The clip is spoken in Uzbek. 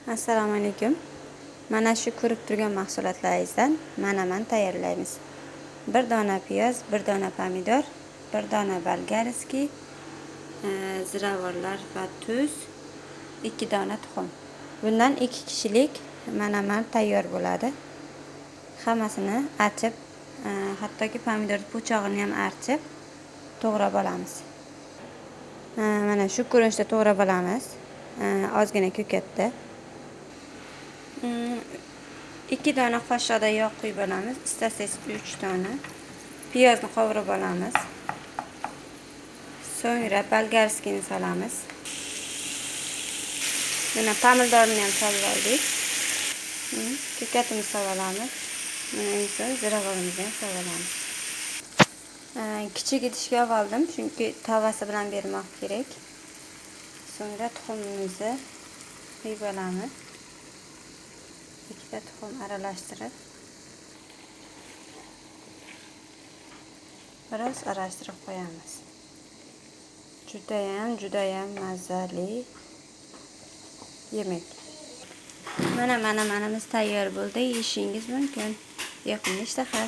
Assalomu alaykum. Mana shu ko'rib turgan mahsulotlaringizdan menemen tayyorlaymiz. 1 dona piyoz, 1 dona pomidor, 1 dona bolgarskiy, ziravorlar va tuz, 2 dona tuxum. Bundan 2 kishilik menemen tayyor bo'ladi. Hammasini archib, hattoki pomidor po'chog'ini ham archib to'g'rab olamiz. Mana shu ko'rinishda to'g'rab olamiz. Ozgina ko'katda 2 dona qoshiqda yog' quyib olamiz. Istasangiz 3 dona. Piyozni qovurib olamiz. So'ngra bolgarskiyni solamiz. Mana pomidorni ham solib oldik. Ko'katimizni solib olamiz. Mana so'ng ziravorimizni ham solib olamiz. Kichik idishga oldim, chunki tavasi bilan bermoq kerak. So'ngra tuxumimizni quyib olamiz. 2 ta tuxum aralashtirib biroz aralashtirib qo'yamiz. Judayam mazali yemek. Mana menemenimiz tayyor bo'ldi. Yeyishingiz mumkin. Yoqimli ishtaha.